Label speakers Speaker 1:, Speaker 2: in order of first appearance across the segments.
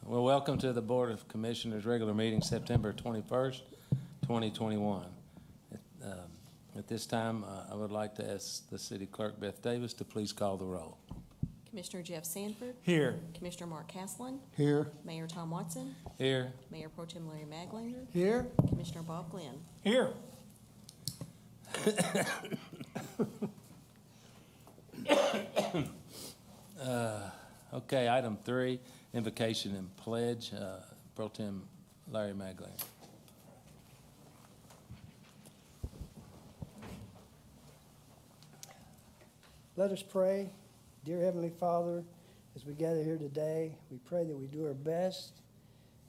Speaker 1: Well, welcome to the Board of Commissioners regular meeting September 21st, 2021. At this time, I would like to ask the City Clerk, Beth Davis, to please call the roll.
Speaker 2: Commissioner Jeff Sanford.
Speaker 3: Here.
Speaker 2: Commissioner Mark Caslen.
Speaker 3: Here.
Speaker 2: Mayor Tom Watson.
Speaker 1: Here.
Speaker 2: Mayor Pro Tem Larry Maglander.
Speaker 3: Here.
Speaker 2: Commissioner Bob Glenn.
Speaker 3: Here.
Speaker 1: Okay, item 3, invocation and pledge. Pro Tem Larry Maglander.
Speaker 4: Let us pray. Dear Heavenly Father, as we gather here today, we pray that we do our best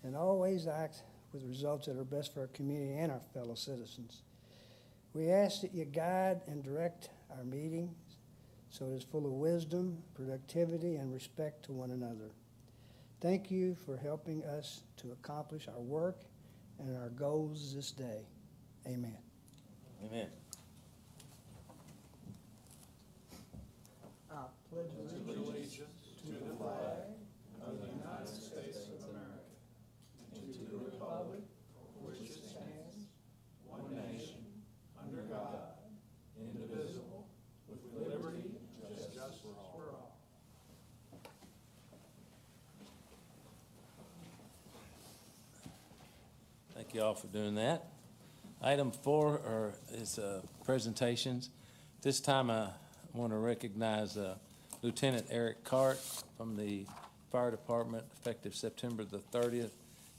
Speaker 4: and always act with results that are best for our community and our fellow citizens. We ask that you guide and direct our meetings so it is full of wisdom, productivity, and respect to one another. Thank you for helping us to accomplish our work and our goals this day. Amen.
Speaker 1: Amen.
Speaker 4: I pledge allegiance to the flag of the United States of America and to the republic for which it stands, one nation, under God, indivisible, with liberty and justice for all.
Speaker 1: Thank you all for doing that. Item 4 is presentations. This time I want to recognize Lieutenant Eric Cart from the Fire Department, effective September the 30th.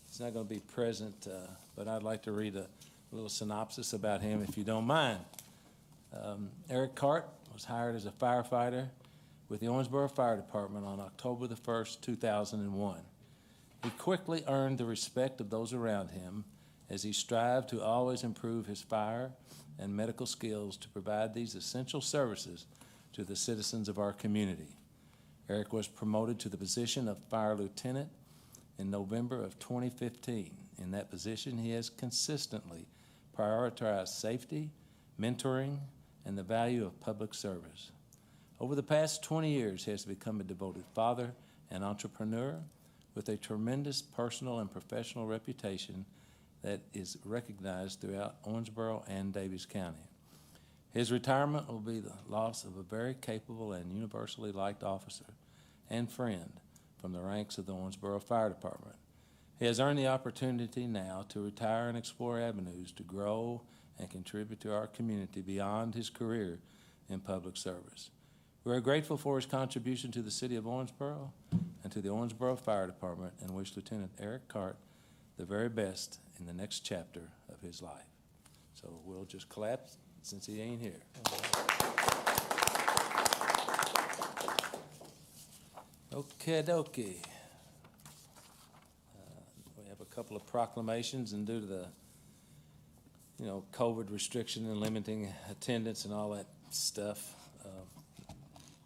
Speaker 1: He's not going to be present, but I'd like to read a little synopsis about him, if you don't mind. Eric Cart was hired as a firefighter with the Owensboro Fire Department on October the 1st, 2001. He quickly earned the respect of those around him as he strived to always improve his fire and medical skills to provide these essential services to the citizens of our community. Eric was promoted to the position of Fire Lieutenant in November of 2015. In that position, he has consistently prioritized safety, mentoring, and the value of public service. Over the past 20 years, he has become a devoted father and entrepreneur with a tremendous personal and professional reputation that is recognized throughout Owensboro and Daviess County. His retirement will be the loss of a very capable and universally liked officer and friend from the ranks of the Owensboro Fire Department. He has earned the opportunity now to retire and explore avenues to grow and contribute to our community beyond his career in public service. We are grateful for his contribution to the city of Owensboro and to the Owensboro Fire Department, and wish Lieutenant Eric Cart the very best in the next chapter of his life. So we'll just clap since he ain't here. Okie dokie. We have a couple of proclamations, and due to the COVID restriction and limiting attendance and all that stuff,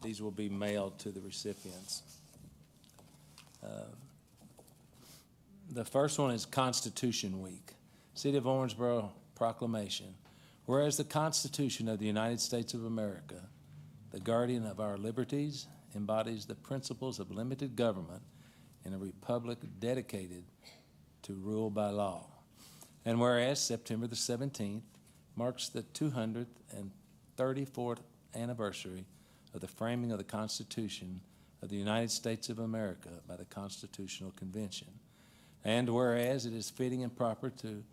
Speaker 1: these will be mailed to the recipients. The first one is Constitution Week. City of Owensboro proclamation. Whereas the Constitution of the United States of America, the guardian of our liberties, embodies the principles of limited government in a republic dedicated to rule by law. And whereas September the 17th marks the 234th anniversary of the framing of the Constitution of the United States of America by the Constitutional Convention. And whereas it is fitting and proper to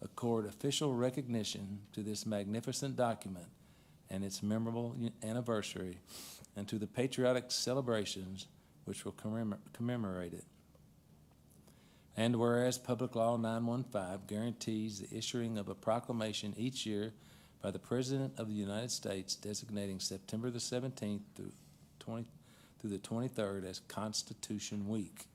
Speaker 1: accord official recognition to this magnificent document and its memorable anniversary, and to the patriotic celebrations which will commemorate it. And whereas Public Law 915 guarantees the issuing of a proclamation each year by the President of the United States designating September the 17th through the 23rd as Constitution Week.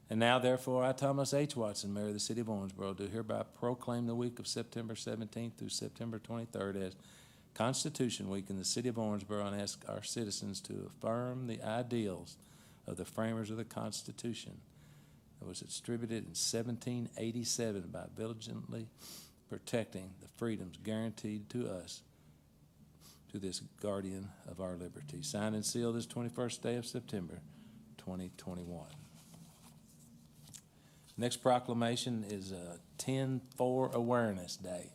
Speaker 1: And now, therefore, I, Thomas H. Watson, Mayor of the City of Owensboro, do hereby proclaim the week of September 17th through September 23rd as Constitution Week in the City of Owensboro, and ask our citizens to affirm the ideals of the framers of the Constitution that was distributed in 1787 by diligently protecting the freedoms guaranteed to us, to this guardian of our liberty. Signed and sealed this 21st day of September, 2021. Next proclamation is 10-4 Awareness Day.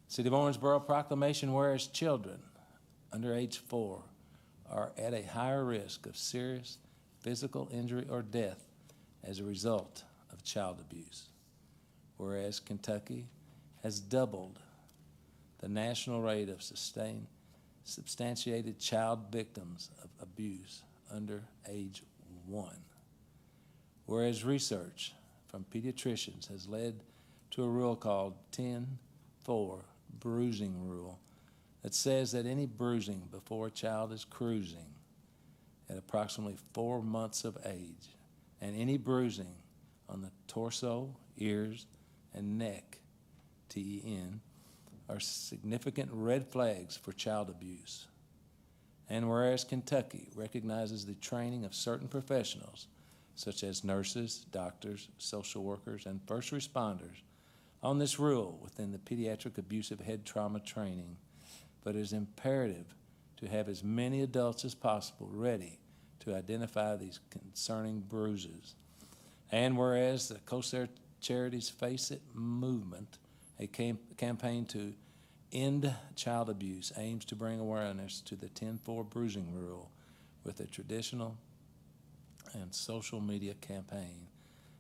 Speaker 1: City of Owensboro proclamation, whereas children under age 4 are at a higher risk of serious physical injury or death as a result of child abuse. Whereas Kentucky has doubled the national rate of substantiated child victims of abuse under age 1. Whereas research from pediatricians has led to a rule called 10-4 bruising rule that says that any bruising before a child is cruising at approximately 4 months of age, and any bruising on the torso, ears, and neck, TEN, are significant red flags for child abuse. And whereas Kentucky recognizes the training of certain professionals, such as nurses, doctors, social workers, and first responders, on this rule within the pediatric abusive head trauma training, but it is imperative to have as many adults as possible ready to identify these concerning bruises. And whereas the COSAIR Charities Face It movement, a campaign to end child abuse, aims to bring awareness to the 10-4 bruising rule with a traditional and social media campaign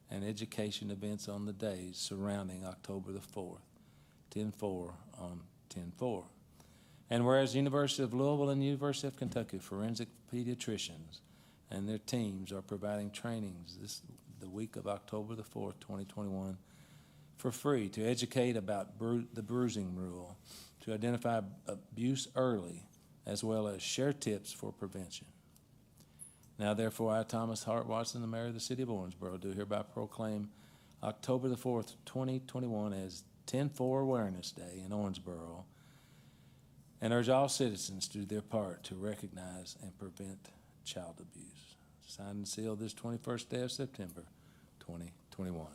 Speaker 1: and education events on the days surrounding October the 4th, 10-4 on 10-4. And whereas the University of Louisville and University of Kentucky forensic pediatricians and their teams are providing trainings the week of October the 4th, 2021, for free to educate about the bruising rule, to identify abuse early, as well as share tips for prevention. Now, therefore, I, Thomas Hart Watson, the mayor of the city of Owensboro, do hereby proclaim October the 4th, 2021 as 10-4 Awareness Day in Owensboro, and urge all citizens to do their part to recognize and prevent child abuse. Signed and sealed this 21st day of September, 2021. Well,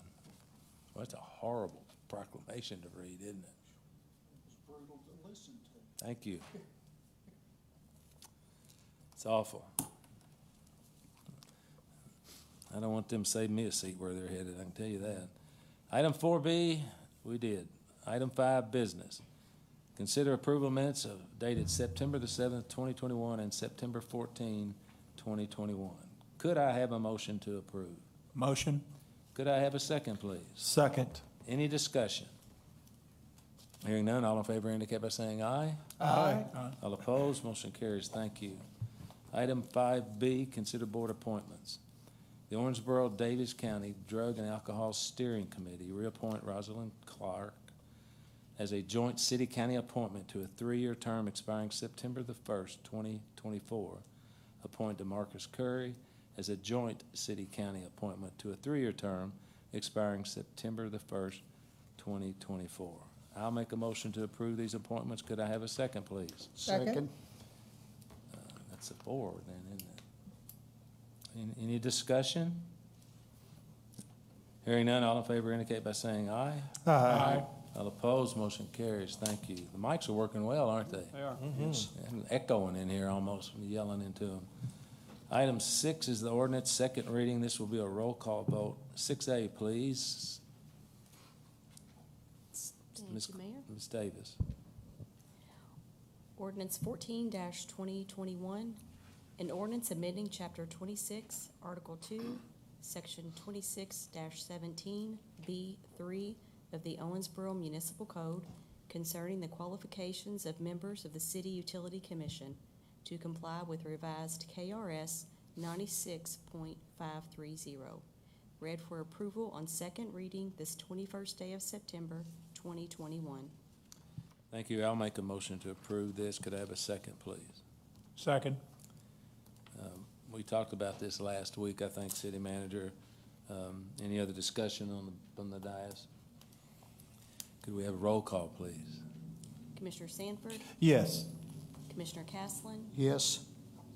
Speaker 1: that's a horrible proclamation to read, isn't it?
Speaker 3: It was brutal to listen to.
Speaker 1: Thank you. It's awful. I don't want them to save me a seat where they're headed, I can tell you that. Item 4B, we did. Item 5, business. Consider approval minutes of dated September the 7th, 2021 and September 14, 2021. Could I have a motion to approve?
Speaker 3: Motion.
Speaker 1: Could I have a second, please?
Speaker 3: Second.
Speaker 1: Any discussion? Hearing none, all in favor indicate by saying aye.
Speaker 3: Aye.
Speaker 1: All opposed, motion carries. Thank you. Item 5B, consider board appointments. The Owensboro Davis County Drug and Alcohol Steering Committee reappoint Rosalind Clark as a joint city-county appointment to a 3-year term expiring September the 1st, 2024. Appoint DeMarcus Curry as a joint city-county appointment to a 3-year term expiring September the 1st, 2024. I'll make a motion to approve these appointments. Could I have a second, please?
Speaker 4: Second.
Speaker 1: That's a 4 then, isn't it? Any discussion? Hearing none, all in favor indicate by saying aye.
Speaker 3: Aye.
Speaker 1: All opposed, motion carries. Thank you. The mics are working well, aren't they?
Speaker 3: They are.
Speaker 1: Echoing in here almost, yelling into them. Item 6 is the ordinance, second reading. This will be a roll call vote. 6A, please.
Speaker 2: Thank you, Mayor.
Speaker 1: Ms. Davis.
Speaker 2: Ordinance 14-2021, an ordinance amending Chapter 26, Article 2, Section 26-17B3 of the Owensboro Municipal Code concerning the qualifications of members of the City Utility Commission to comply with revised KRS 96.530. Read for approval on second reading this 21st day of September, 2021.
Speaker 1: Thank you. I'll make a motion to approve this. Could I have a second, please?
Speaker 3: Second.
Speaker 1: We talked about this last week, I think, City Manager. Any other discussion on the dais? Could we have a roll call, please?
Speaker 2: Commissioner Sanford,
Speaker 3: Yes.
Speaker 2: Commissioner Caslen,
Speaker 3: Yes.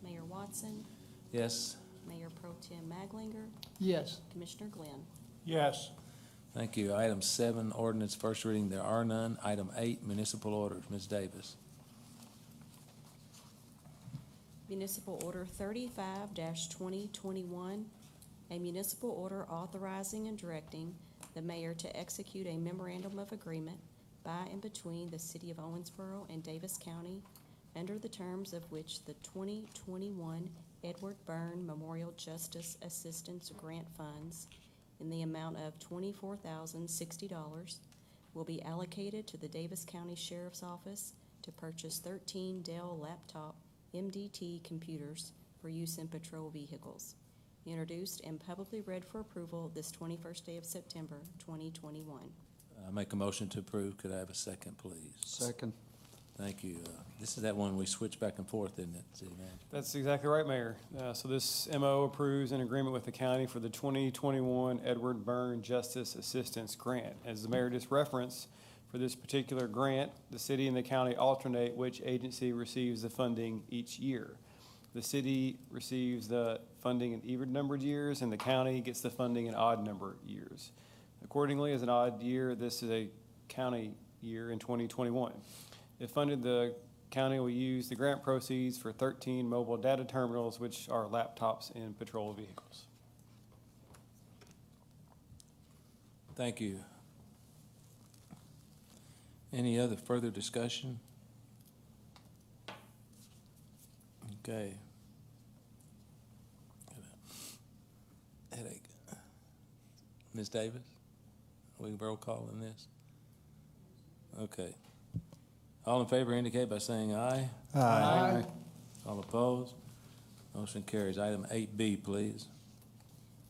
Speaker 2: Mayor Watson,
Speaker 1: Yes.
Speaker 2: Mayor Pro Tem Maglinger,
Speaker 4: Yes.
Speaker 2: Commissioner Glenn.
Speaker 3: Yes.
Speaker 1: Thank you. Item 7, ordinance first reading. There are none. Item 8, municipal orders. Ms. Davis.
Speaker 2: Municipal Order 35-2021, A municipal order authorizing and directing the mayor to execute a memorandum of agreement by and between the City of Owensboro and Davis County under the terms of which the 2021 Edward Byrne Memorial Justice Assistance Grant Funds in the amount of $24,060 will be allocated to the Davis County Sheriff's Office to purchase 13 Dell laptop MDT computers for use in patrol vehicles. Introduced and publicly read for approval this 21st day of September, 2021.
Speaker 1: I make a motion to approve. Could I have a second, please?
Speaker 5: Second.
Speaker 1: Thank you. This is that one we switch back and forth, isn't it, City Manager?
Speaker 6: That's exactly right, Mayor. So this MO approves an agreement with the county for the 2021 Edward Byrne Justice Assistance Grant. As the mayor just referenced, for this particular grant, the city and the county alternate which agency receives the funding each year. The city receives the funding in even-numbered years, and the county gets the funding in odd-numbered years. Accordingly, as an odd year, this is a county year in 2021. If funded, the county will use the grant proceeds for 13 mobile data terminals, which are laptops in patrol vehicles.
Speaker 1: Thank you. Any other further discussion? Okay. Headache. Ms. Davis, we roll call on this? Okay. All in favor indicate by saying aye.
Speaker 5: Aye.
Speaker 1: All opposed? Motion carries. Item 8B, please.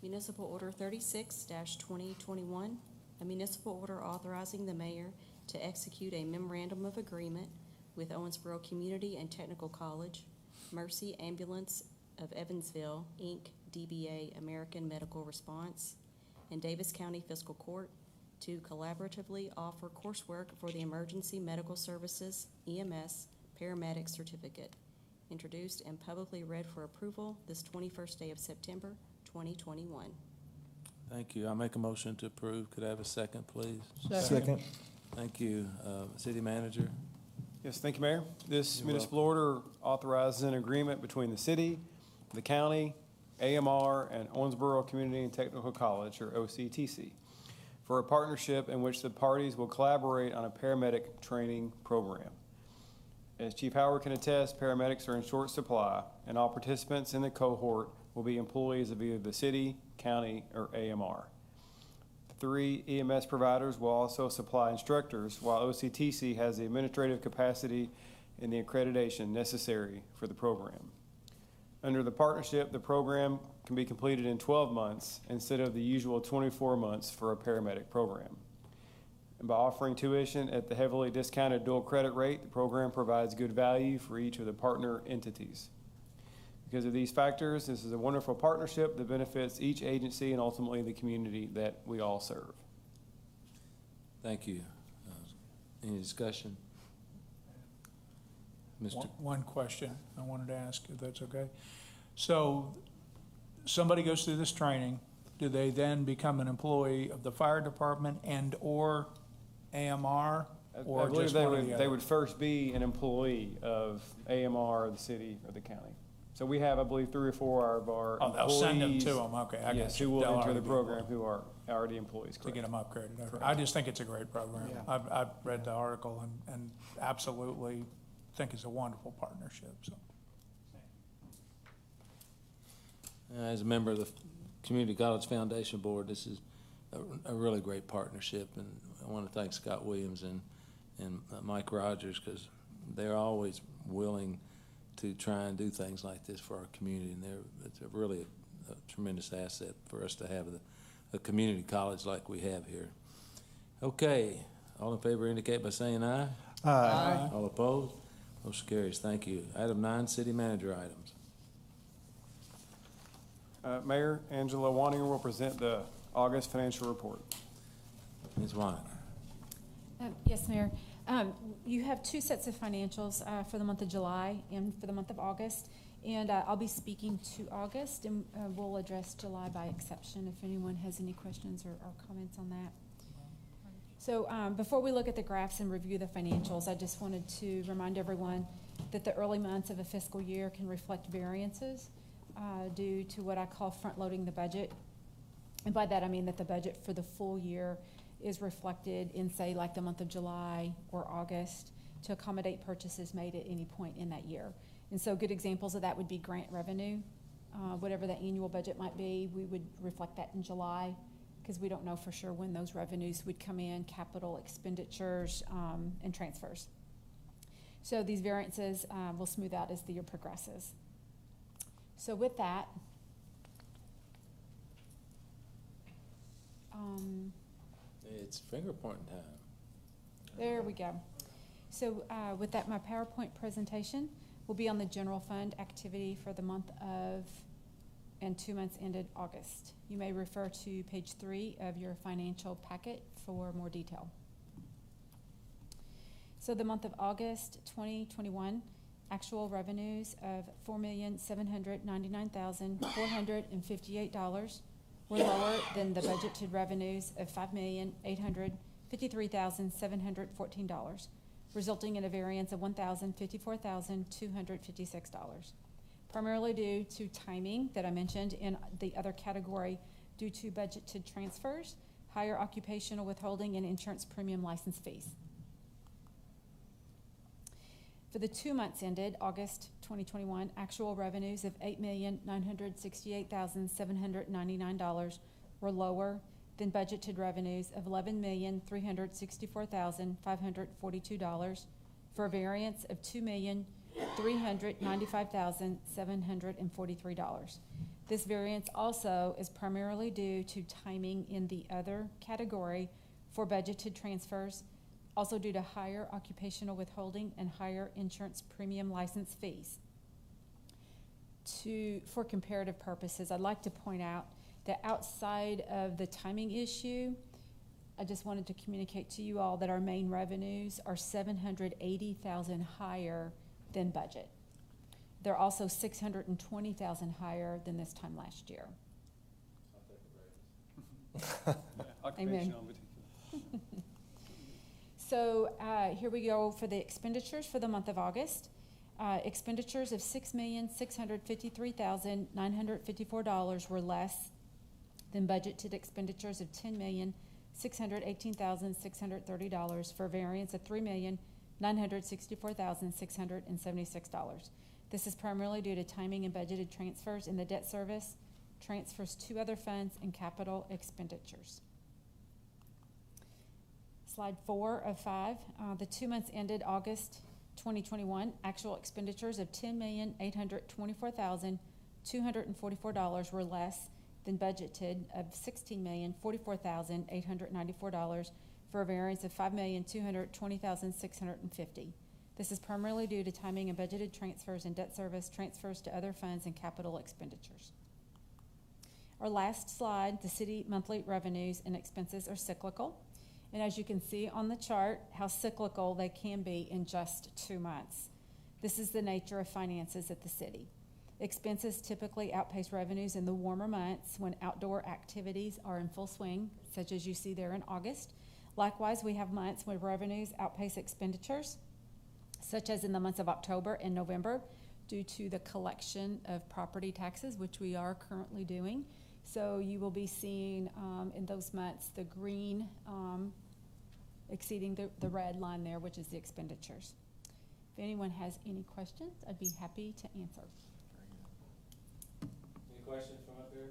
Speaker 2: Municipal Order 36-2021, a municipal order authorizing the mayor to execute a memorandum of agreement with Owensboro Community and Technical College, Mercy Ambulance of Evansville, Inc., DBA American Medical Response, and Davis County Fiscal Court to collaboratively offer coursework for the Emergency Medical Services EMS Paramedic Certificate, introduced and publicly read for approval this 21st day of September, 2021.
Speaker 1: Thank you. I make a motion to approve. Could I have a second, please?
Speaker 5: Second.
Speaker 1: Thank you. City Manager?
Speaker 6: Yes, thank you, Mayor. This
Speaker 1: You're
Speaker 6: municipal order authorizes an agreement between the city, the county, AMR, and Owensboro Community and Technical College, or OCTC, for a partnership in which the parties will collaborate on a paramedic training program. As Chief Howard can attest, paramedics are in short supply, and all participants in the cohort will be employees of either the city, county, or AMR. The 3 EMS providers will also supply instructors, while OCTC has the administrative capacity and the accreditation necessary for the program. Under the partnership, the program can be completed in 12 months instead of the usual 24 months for a paramedic program. And by offering tuition at the heavily discounted dual credit rate, the program provides good value for each of the partner entities. Because of these factors, this is a wonderful partnership that benefits each agency and ultimately the community that we all serve.
Speaker 1: Thank you. Any discussion? Mr.
Speaker 3: One question I wanted to ask, if that's okay. So somebody goes through this training, do they then become an employee of the fire department and or AMR? Or
Speaker 6: I believe
Speaker 3: just
Speaker 6: they
Speaker 3: one or
Speaker 6: would,
Speaker 3: the
Speaker 6: they
Speaker 3: other?
Speaker 6: would first be an employee of AMR, the city, or the county. So we have, I believe, 3 or 4 of our
Speaker 3: Oh, they'll send them
Speaker 6: employees,
Speaker 3: to them, okay, I
Speaker 6: yes,
Speaker 3: got you.
Speaker 6: who will
Speaker 3: They'll
Speaker 6: enter
Speaker 3: already
Speaker 6: the
Speaker 3: be
Speaker 6: program
Speaker 3: employed
Speaker 6: who are already employees,
Speaker 3: to
Speaker 6: correct?
Speaker 3: get them upgraded. Okay.
Speaker 6: Correct.
Speaker 3: I just think it's a great program.
Speaker 4: Yeah.
Speaker 3: I've read the article and absolutely think it's a wonderful partnership, so.
Speaker 1: As a member of the Community College Foundation Board, this is a really great partnership, and I want to thank Scott Williams and Mike Rogers, because they're always willing to try and do things like this for our community, and it's really a tremendous asset for us to have a community college like we have here. Okay, all in favor indicate by saying aye.
Speaker 5: Aye.
Speaker 1: All opposed? Motion carries. Thank you. Item 9, city manager items.
Speaker 6: Mayor Angela Waninger will present the August financial report.
Speaker 1: Ms. Weiner.
Speaker 7: Yes, Mayor. You have 2 sets of financials for the month of July and for the month of August. And I'll be speaking to August, and we'll address July by exception if anyone has any questions or comments on that. So before we look at the graphs and review the financials, I just wanted to remind everyone that the early months of a fiscal year can reflect variances. due to what I call front-loading the budget. And by that, I mean that the budget for the full year is reflected in, say, like the month of July or August to accommodate purchases made at any point in that year. And so good examples of that would be grant revenue. Whatever the annual budget might be, we would reflect that in July because we don't know for sure when those revenues would come in, capital expenditures, and transfers. So these variances will smooth out as the year progresses. So with that,
Speaker 1: It's finger pointing time.
Speaker 7: there we go. So with that, my PowerPoint presentation will be on the general fund activity for the month of and 2 months ended August. You may refer to page 3 of your financial packet for more detail. So the month of August 2021, actual revenues of $4,799,458 were lower than the budgeted revenues of $5,853,714, resulting in a variance of $1,054,256, primarily due to timing that I mentioned in the other category due to budgeted transfers, higher occupational withholding, and insurance premium license fees. For the 2 months ended August 2021, actual revenues of $8,968,799 were lower than budgeted revenues of $11,364,542 for a variance of $2,395,743. This variance also is primarily due to timing in the other category for budgeted transfers, also due to higher occupational withholding and higher insurance premium license fees. For comparative purposes, I'd like to point out that outside of the timing issue, I just wanted to communicate to you all that our main revenues are $780,000 higher than budget. They're also $620,000 higher than this time last year.
Speaker 6: Occupational in particular.
Speaker 7: So here we go for the expenditures for the month of August. Expenditures of $6,653,954 were less than budgeted expenditures of $10,618,630 for a variance of $3,964,676. This is primarily due to timing and budgeted transfers in the debt service, transfers to other funds, and capital expenditures. Slide 4 of 5, the 2 months ended August 2021, actual expenditures of $10,824,244 were less than budgeted of $16,044,894 for a variance of $5,220,650. This is primarily due to timing and budgeted transfers in debt service, transfers to other funds, and capital expenditures. Our last slide, the city monthly revenues and expenses are cyclical. And as you can see on the chart, how cyclical they can be in just 2 months. This is the nature of finances at the city. Expenses typically outpace revenues in the warmer months when outdoor activities are in full swing, such as you see there in August. Likewise, we have months when revenues outpace expenditures, such as in the months of October and November, due to the collection of property taxes, which we are currently doing. So you will be seeing in those months the green exceeding the red line there, which is the expenditures. If anyone has any questions, I'd be happy to answer.
Speaker 1: Any questions from up here?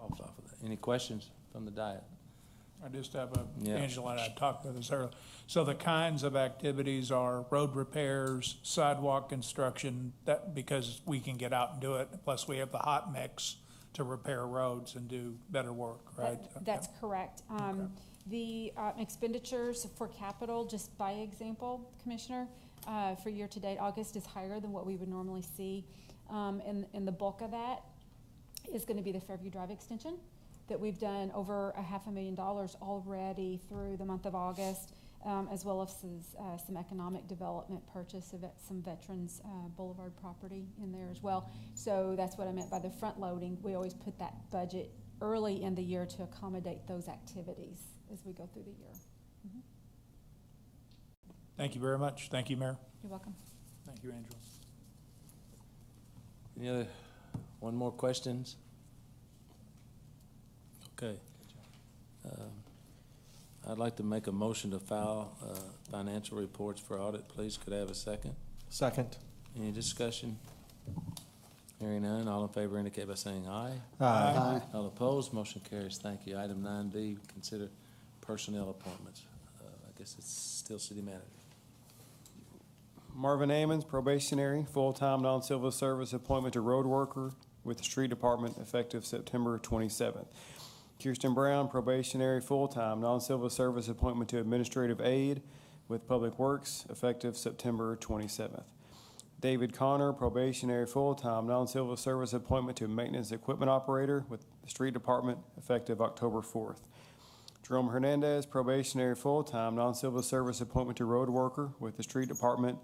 Speaker 1: Off of that. Any questions from the diet?
Speaker 3: I just have
Speaker 1: Yeah.
Speaker 3: Angela and I talked about this earlier. So the kinds of activities are road repairs, sidewalk construction, that, because we can get out and do it. Plus we have the hot mix to repair roads and do better work, right?
Speaker 7: That's correct.
Speaker 3: Okay.
Speaker 7: The expenditures for capital, just by example, Commissioner, for year-to-date, August is higher than what we would normally see. And the bulk of that is going to be the Fairview Drive extension that we've done over $500,000 already through the month of August, as well as some economic development purchase of some Veterans Boulevard property in there as well. So that's what I meant by the front loading. We always put that budget early in the year to accommodate those activities as we go through the year. Mm-hmm.
Speaker 3: Thank you very much. Thank you, Mayor.
Speaker 7: You're welcome.
Speaker 3: Thank you, Angela.
Speaker 1: Any other, one more questions? Okay. I'd like to make a motion to file financial reports for audit, please. Could I have a second?
Speaker 5: Second.
Speaker 1: Any discussion? Hearing none, all in favor indicate by saying aye.
Speaker 5: Aye.
Speaker 1: All opposed, motion carries. Thank you. Item 9B, consider personnel appointments. I guess it's still city manager.
Speaker 6: Marvin Ammons, probationary, full-time, non-civil service appointment to road worker with the street department effective September 27th. Kirsten Brown, probationary, full-time, non-civil service appointment to administrative aide with Public Works effective September 27th. David Connor, probationary, full-time, non-civil service appointment to maintenance equipment operator with the street department effective October 4th. Jerome Hernandez, probationary, full-time, non-civil service appointment to road worker with the street department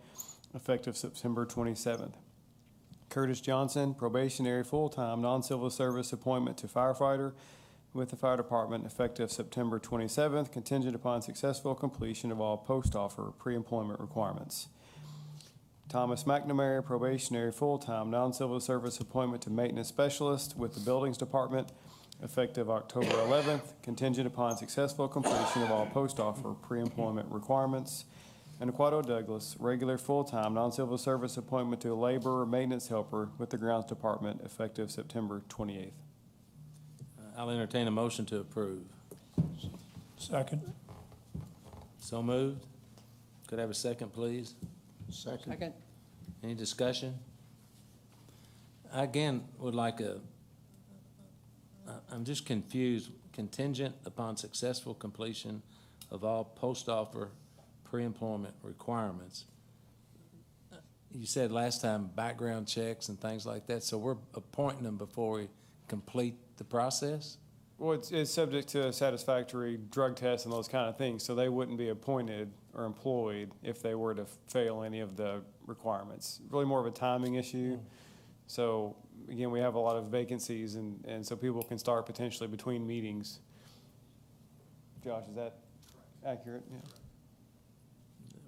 Speaker 6: effective September 27th. Curtis Johnson, probationary, full-time, non-civil service appointment to firefighter with the fire department effective September 27th, contingent upon successful completion of all post-offer pre-employment requirements. Thomas McNamara, probationary, full-time, non-civil service appointment to maintenance specialist with the buildings department effective October 11th, contingent upon successful completion of all post-offer pre-employment requirements. And Aquato Douglas, regular, full-time, non-civil service appointment to laborer maintenance helper with the grounds department effective September 28th.
Speaker 1: I'll entertain a motion to approve.
Speaker 3: Second.
Speaker 1: So moved. Could I have a second, please?
Speaker 5: Second.
Speaker 1: Any discussion? I again would like I'm just confused, contingent upon successful completion of all post-offer pre-employment requirements. You said last time background checks and things like that, so we're appointing them before we complete the process?
Speaker 6: Well, it's subject to a satisfactory drug test and those kind of things, so they wouldn't be appointed or employed if they were to fail any of the requirements. Really more of a timing issue. So, again, we have a lot of vacancies, and so people can start potentially between meetings. Josh, is that accurate? Yeah.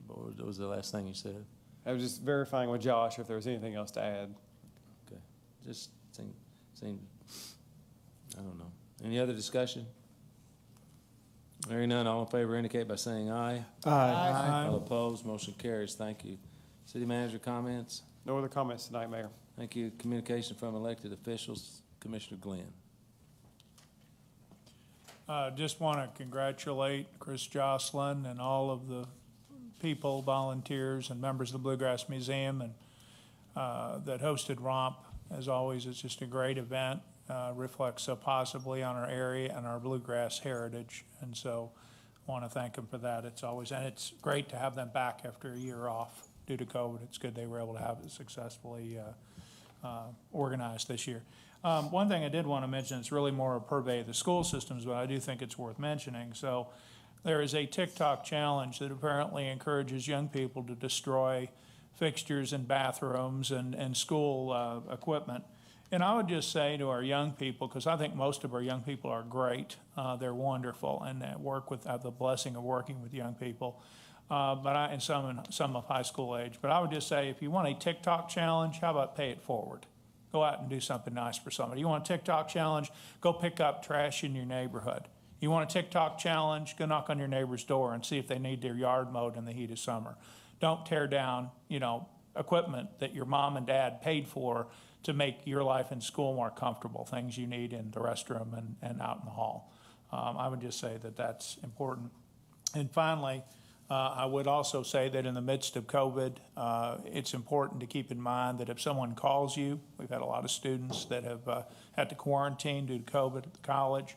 Speaker 1: What was the last thing you said?
Speaker 6: I was just verifying with Josh if there was anything else to add.
Speaker 1: Okay, just seemed, I don't know. Any other discussion? Hearing none, all in favor indicate by saying aye.
Speaker 3: Aye.
Speaker 1: All opposed, motion carries. Thank you. City manager comments?
Speaker 6: No other comments tonight, Mayor.
Speaker 1: Thank you. Communication from elected officials, Commissioner Glenn.
Speaker 3: Just want to congratulate Chris Jocelyn and all of the people, volunteers, and members of the Bluegrass Museum and that hosted ROMP. As always, it's just a great event. Reflects so positively on our area and our bluegrass heritage. And so I want to thank them for that. And it's great to have them back after a year off due to COVID. It's good they were able to have it successfully organized this year. One thing I did want to mention, it's really more a purvey of the school systems, but I do think it's worth mentioning. So there is a TikTok challenge that apparently encourages young people to destroy fixtures in bathrooms and school equipment. And I would just say to our young people, because I think most of our young people are great, they're wonderful, and have the blessing of working with young people, and some of high school age. But I would just say, if you want a TikTok challenge, how about pay it forward? Go out and do something nice for somebody. You want a TikTok challenge? Go pick up trash in your neighborhood. You want a TikTok challenge? Go knock on your neighbor's door and see if they need their yard mowed in the heat of summer. Don't tear down, equipment that your mom and dad paid for to make your life in school more comfortable, things you need in the restroom and out in the hall. I would just say that that's important. And finally, I would also say that in the midst of COVID, it's important to keep in mind that if someone calls you, we've had a lot of students that have had to quarantine due to COVID at the college,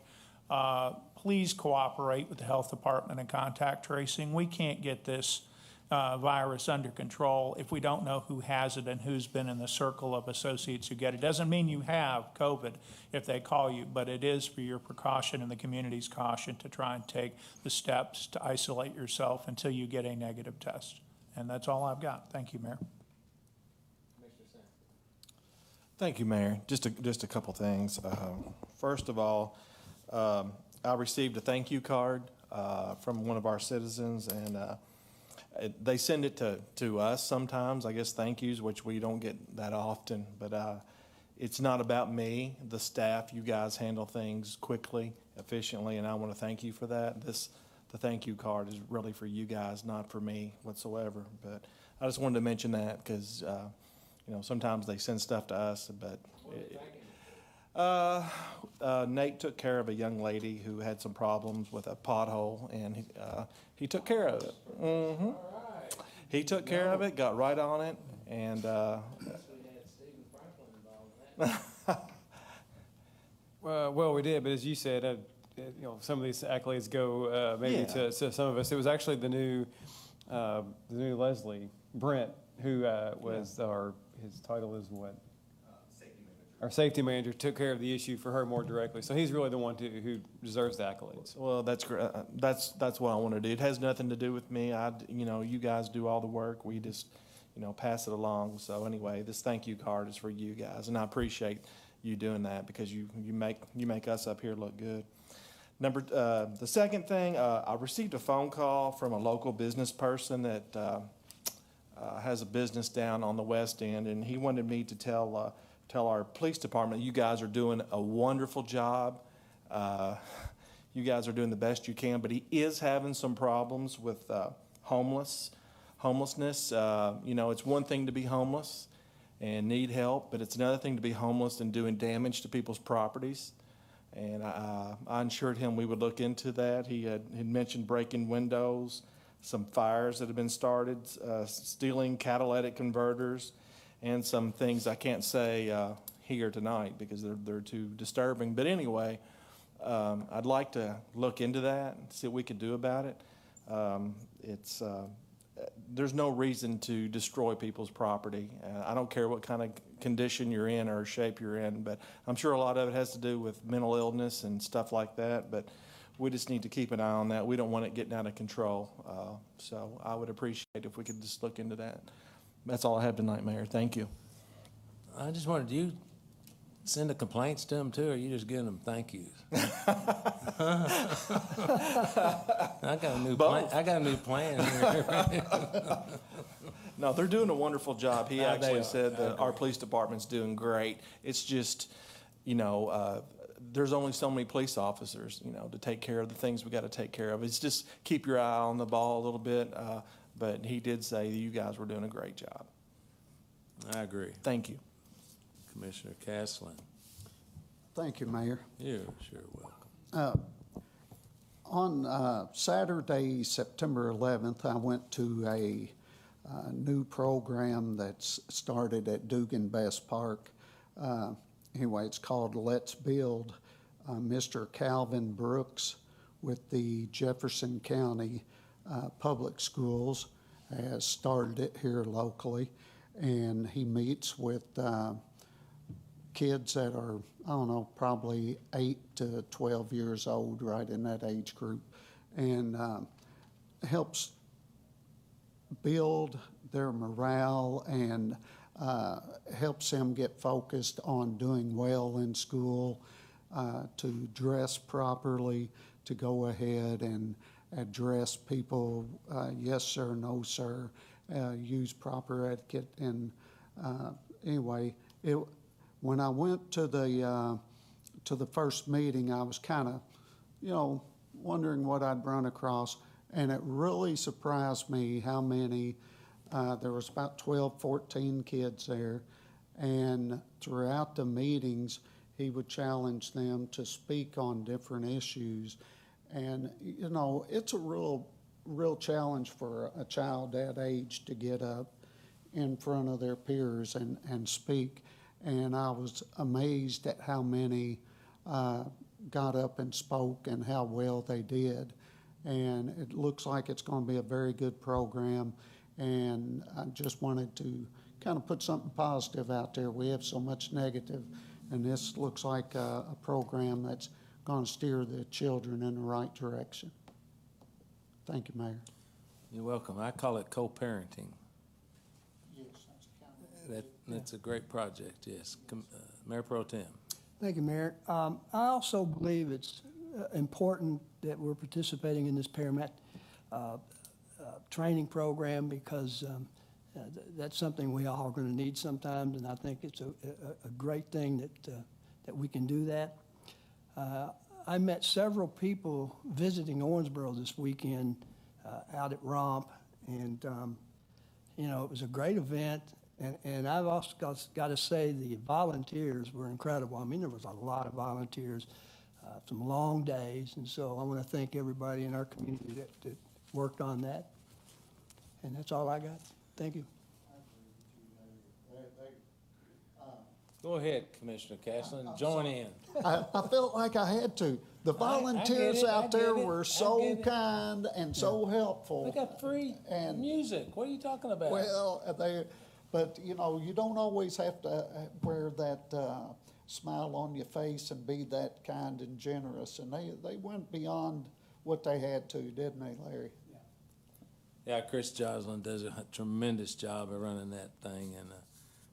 Speaker 3: please cooperate with the health department in contact tracing. We can't get this virus under control if we don't know who has it and who's been in the circle of associates who get it. Doesn't mean you have COVID if they call you, but it is for your precaution and the community's caution to try and take the steps to isolate yourself until you get a negative test. And that's all I've got. Thank you, Mayor.
Speaker 5: Thank you, Mayor. Just a couple things. First of all, I received a thank you card from one of our citizens, and they send it to us sometimes, I guess, thank yous, which we don't get that often. But it's not about me, the staff. You guys handle things quickly, efficiently, and I want to thank you for that. The thank you card is really for you guys, not for me whatsoever. But I just wanted to mention that because, sometimes they send stuff to us, but. Nate took care of a young lady who had some problems with a pothole, and he took care of it. Mm-hmm. He took care of it, got right on it, and
Speaker 6: Well, we did, but as you said, some of these accolades go maybe
Speaker 5: Yeah.
Speaker 6: to some of us. It was actually the new Leslie Brent who was his title is what? Our safety manager took care of the issue for her more directly. So he's really the one who deserves the accolades.
Speaker 5: well, that's great. That's what I want to do. It has nothing to do with me. You guys do all the work. We just, pass it along. So anyway, this thank you card is for you guys, and I appreciate you doing that because you make us up here look good. The second thing, I received a phone call from a local business person that has a business down on the west end, and he wanted me to tell our police department, you guys are doing a wonderful job. You guys are doing the best you can, but he is having some problems with homelessness. It's one thing to be homeless and need help, but it's another thing to be homeless and doing damage to people's properties. And I assured him we would look into that. He had mentioned breaking windows, some fires that have been started, stealing catalytic converters, and some things I can't say here tonight because they're too disturbing. But anyway, I'd like to look into that and see what we could do about it. There's no reason to destroy people's property. I don't care what kind of condition you're in or shape you're in, but I'm sure a lot of it has to do with mental illness and stuff like that. But we just need to keep an eye on that. We don't want it getting out of control. So I would appreciate if we could just look into that. That's all I have tonight, Mayor. Thank you.
Speaker 1: I just wondered, do you send the complaints to them too, or you just giving them thank yous? I got a new plan. I got a new plan here.
Speaker 5: No, they're doing a wonderful job. He
Speaker 1: They
Speaker 5: actually
Speaker 1: are.
Speaker 5: said that our police department's doing great. It's just, there's only so many police officers, to take care of the things we got to take care of. It's just keep your eye on the ball a little bit. But he did say that you guys were doing a great job.
Speaker 1: I agree.
Speaker 5: Thank you.
Speaker 1: Commissioner Castlin,
Speaker 8: Thank you, Mayor.
Speaker 1: you're sure welcome.
Speaker 8: On Saturday, September 11th, I went to a new program that's started at Dugan Best Park. Anyway, it's called Let's Build. Mr. Calvin Brooks with the Jefferson County Public Schools has started it here locally, and he meets with kids that are, probably 8 to 12 years old, right in that age group, and helps build their morale and helps them get focused on doing well in school, to dress properly, to go ahead and address people, yes sir, no sir, use proper etiquette. And anyway, when I went to the first meeting, I was kind of, wondering what I'd run across, and it really surprised me how many. There was about 12, 14 kids there, and throughout the meetings, he would challenge them to speak on different issues. And, it's a real challenge for a child that age to get up in front of their peers and speak. And I was amazed at how many got up and spoke and how well they did. And it looks like it's going to be a very good program. And I just wanted to kind of put something positive out there. We have so much negative, and this looks like a program that's going to steer the children in the right direction. Thank you, Mayor.
Speaker 1: You're welcome. I call it co-parenting.
Speaker 8: Yes, that's
Speaker 1: That's a great project, yes. Mayor Pro Tem.
Speaker 4: Thank you, Mayor. I also believe it's important that we're participating in this paramedic training program because That's something we all are going to need sometimes, and I think it's a great thing that we can do that. I met several people visiting Owensboro this weekend out at Romp, and it was a great event. And I've also got to say the volunteers were incredible. I mean, there was a lot of volunteers, some long days, and so I want to thank everybody in our community that worked on that. And that's all I got. Thank you.
Speaker 1: Go ahead, Commissioner Castleton, join in.
Speaker 8: I felt like I had to. The volunteers out there were so kind and so helpful.
Speaker 1: They got free
Speaker 8: And-
Speaker 1: music. What are you talking about?
Speaker 8: Well, but you don't always have to wear that smile on your face and be that kind and generous. And they went beyond what they had to, didn't they, Larry?
Speaker 1: Yeah, Chris Joslin does a tremendous job of running that thing, and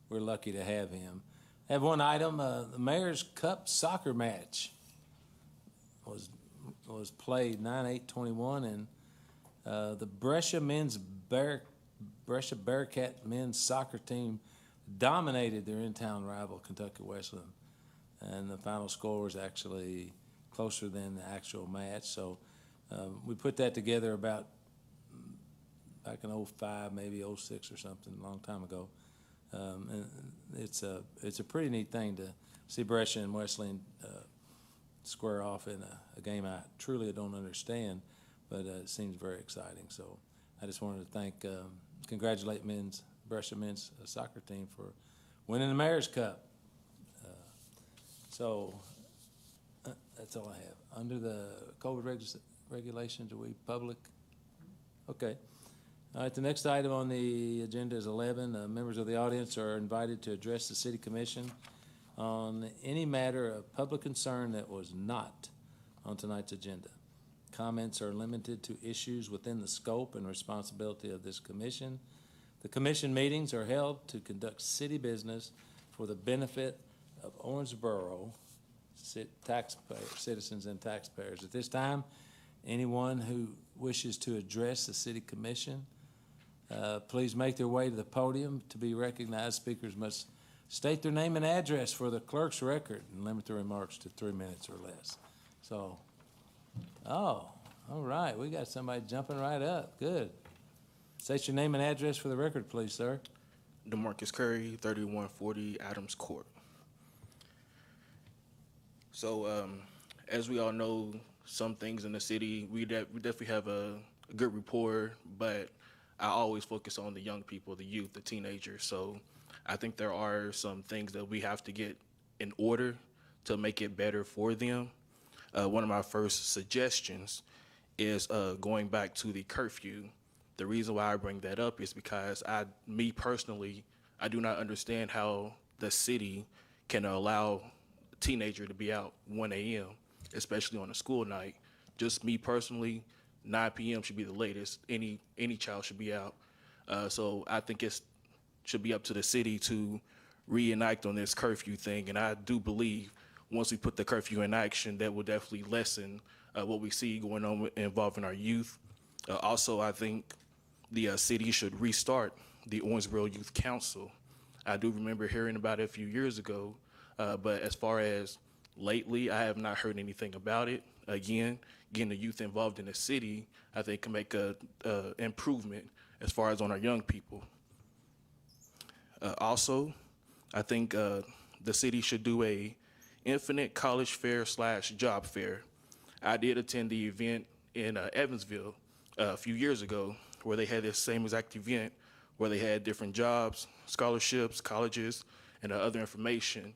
Speaker 1: we're lucky to have him. I have one item, the Mayor's Cup soccer match was played 9/8/21, and the Brescia Bearcat men's soccer team dominated their in-town rival, Kentucky Wesleyan, and the final score was actually closer than the actual match. So we put that together about back in 05, maybe 06 or something, a long time ago. And it's a pretty neat thing to see Brescia and Wesleyan square off in a game I truly don't understand, but it seems very exciting. So I just wanted to congratulate Brescia men's soccer team for winning the Mayor's Cup. That's all I have. Under the COVID regulations, are we public? Okay. All right, the next item on the agenda is 11. Members of the audience are invited to address the City Commission on any matter of public concern that was not on tonight's agenda. Comments are limited to issues within the scope and responsibility of this commission. The commission meetings are held to conduct city business for the benefit of Owensboro citizens and taxpayers. At this time, anyone who wishes to address the City Commission, please make their way to the podium. To be recognized, speakers must state their name and address for the clerk's record and limit their remarks to 3 minutes or less. So, all right, we got somebody jumping right up. Good. State your name and address for the record, please, sir.
Speaker 9: DeMarcus Curry, 3140 Adams Court. So, as we all know, some things in the city, we definitely have a good rapport, but I always focus on the young people, the youth, the teenagers. So I think there are some things that we have to get in order to make it better for them. One of my first suggestions is going back to the curfew. The reason why I bring that up is because me personally, I do not understand how the city can allow a teenager to be out 1 a.m., especially on a school night. Just me personally, 9 p.m. should be the latest. Any child should be out. So I think it should be up to the city to reenact on this curfew thing. And I do believe once we put the curfew in action, that will definitely lessen what we see going on involving our youth. Also, I think the city should restart the Owensboro Youth Council. I do remember hearing about it a few years ago, but as far as lately, I have not heard anything about it. Again, getting the youth involved in the city, I think can make a improvement as far as on our young people. Also, I think the city should do a infinite college fair / job fair. I did attend the event in Evansville a few years ago where they had this same exact event where they had different jobs, scholarships, colleges, and other information.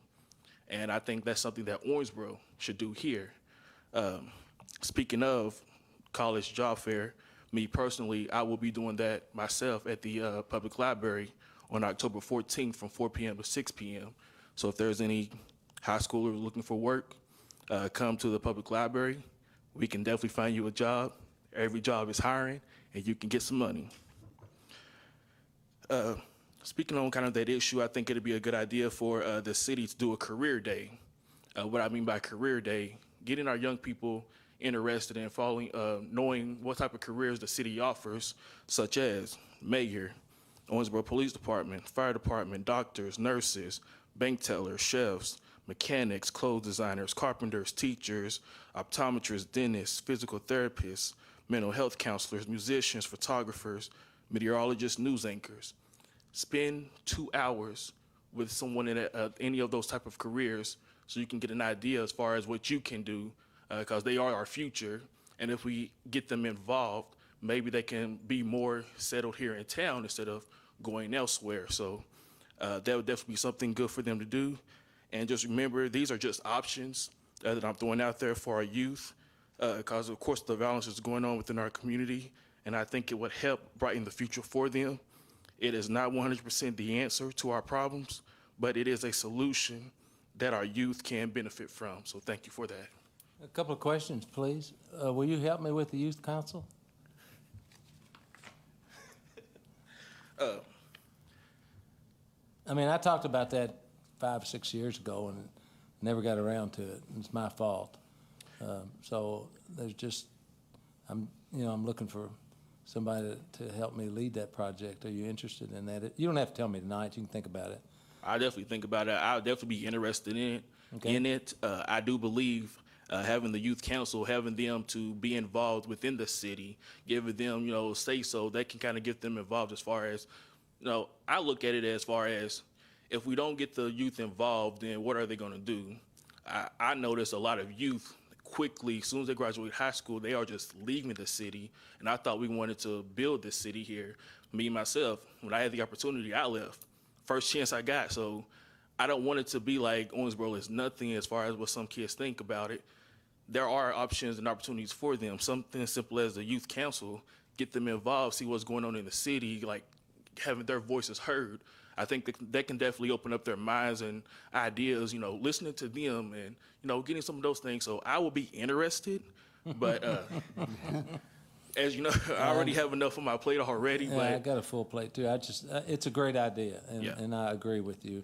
Speaker 9: And I think that's something that Owensboro should do here. Speaking of college job fair, me personally, I will be doing that myself at the public library on October 14th from 4 p.m. to 6 p.m. So if there's any high schoolers looking for work, come to the public library. We can definitely find you a job. Every job is hiring, and you can get some money. Speaking on kind of that issue, I think it'd be a good idea for the city to do a career day. What I mean by career day, getting our young people interested in knowing what type of careers the city offers, such as mayor, Owensboro Police Department, Fire Department, doctors, nurses, bank tellers, chefs, mechanics, clothes designers, carpenters, teachers, optometrists, dentists, physical therapists, mental health counselors, musicians, photographers, meteorologists, news anchors. Spend 2 hours with someone in any of those type of careers so you can get an idea as far as what you can do, because they are our future. And if we get them involved, maybe they can be more settled here in town instead of going elsewhere. So that would definitely be something good for them to do. And just remember, these are just options that I'm throwing out there for our youth, because of course the violence is going on within our community, and I think it would help brighten the future for them. It is not 100% the answer to our problems, but it is a solution that our youth can benefit from. So thank you for that.
Speaker 1: A couple of questions, please. Will you help me with the youth council? I mean, I talked about that 5 or 6 years ago and never got around to it. It's my fault. So there's just, I'm looking for somebody to help me lead that project. Are you interested in that? You don't have to tell me tonight. You can think about it.
Speaker 9: I definitely think about it. I'll definitely be interested in it.
Speaker 1: Okay.
Speaker 9: I do believe having the youth council, having them to be involved within the city, giving them, say so, that can kind of get them involved as far as, I look at it as far as if we don't get the youth involved, then what are they going to do? I notice a lot of youth quickly, as soon as they graduate high school, they are just leaving the city. And I thought we wanted to build this city here. Me, myself, when I had the opportunity, I left. First chance I got. So I don't want it to be like Owensboro is nothing as far as what some kids think about it. There are options and opportunities for them. Something as simple as the youth council, get them involved, see what's going on in the city, like having their voices heard. I think that can definitely open up their minds and ideas, listening to them and, getting some of those things. So I will be interested, but as you know, I already have enough on my plate already.
Speaker 1: Yeah,
Speaker 9: but
Speaker 1: I got a full plate too. It's a great idea, and,
Speaker 9: Yeah.
Speaker 1: and I agree with you.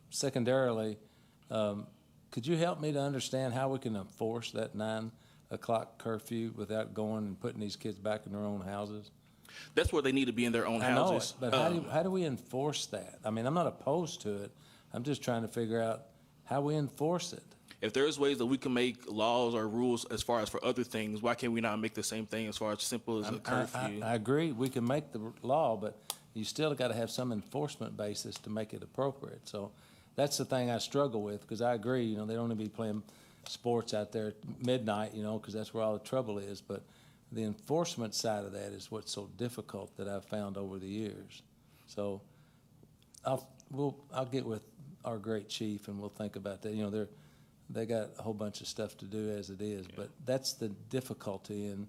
Speaker 1: Secondarily, could you help me to understand how we can enforce that 9 o'clock curfew without going and putting these kids back in their own houses?
Speaker 9: that's where they need to be in their own
Speaker 1: I know
Speaker 9: houses.
Speaker 1: it, but how do we enforce that? I mean, I'm not opposed to it. I'm just trying to figure out how we enforce it.
Speaker 9: If there's ways that we can make laws or rules as far as for other things, why can't we not make the same thing as far as simple as a curfew?
Speaker 1: I agree. We can make the law, but you still got to have some enforcement basis to make it appropriate. So that's the thing I struggle with, because I agree, they don't want to be playing sports out there at midnight, because that's where all the trouble is. But the enforcement side of that is what's so difficult that I've found over the years. So I'll get with our great chief and we'll think about that. They got a whole bunch of stuff to do as it is, but that's the difficulty in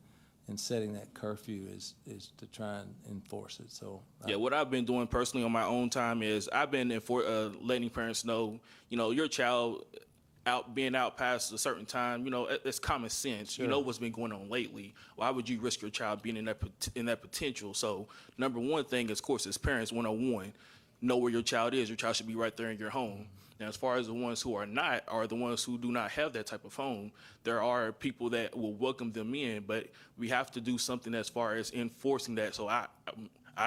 Speaker 1: setting that curfew is to try and enforce it. So
Speaker 9: What I've been doing personally on my own time is I've been letting parents know, your child being out past a certain time, it's common sense.
Speaker 1: Sure.
Speaker 9: You know what's been going on lately. Why would you risk your child being in that potential? So number one thing, of course, is parents 101. Know where your child is. Your child should be right there in your home. Now, as far as the ones who are the ones who do not have that type of home, there are people that will welcome them in, but we have to do something as far as enforcing that. So I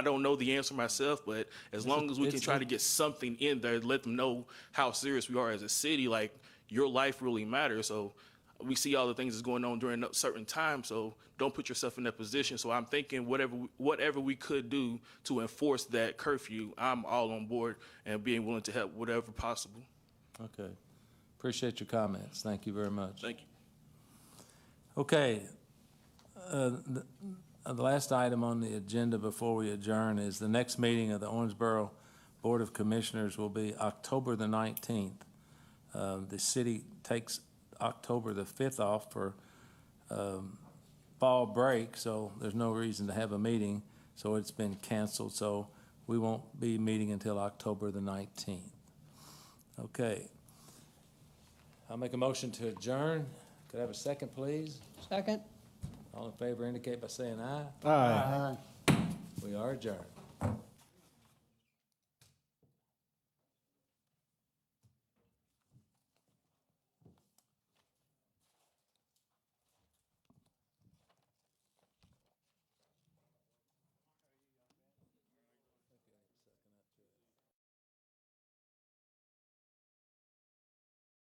Speaker 9: don't know the answer myself, but as long as we can try to get something in there, let them know how serious we are as a city, like your life really matters. So we see all the things that's going on during a certain time, so don't put yourself in that position. So I'm thinking whatever we could do to enforce that curfew, I'm all on board and being willing to help whatever possible.
Speaker 1: Okay. Appreciate your comments. Thank you very much.
Speaker 9: Thank you.
Speaker 1: Okay. The last item on the agenda before we adjourn is the next meeting of the Owensboro Board of Commissioners will be October the 19th. The city takes October the 5th off for fall break, so there's no reason to have a meeting, so it's been canceled. So we won't be meeting until October the 19th. Okay. I'll make a motion to adjourn. Could I have a second, please?
Speaker 4: Second?
Speaker 1: All in favor indicate by saying aye.
Speaker 8: Aye.
Speaker 1: We are adjourned.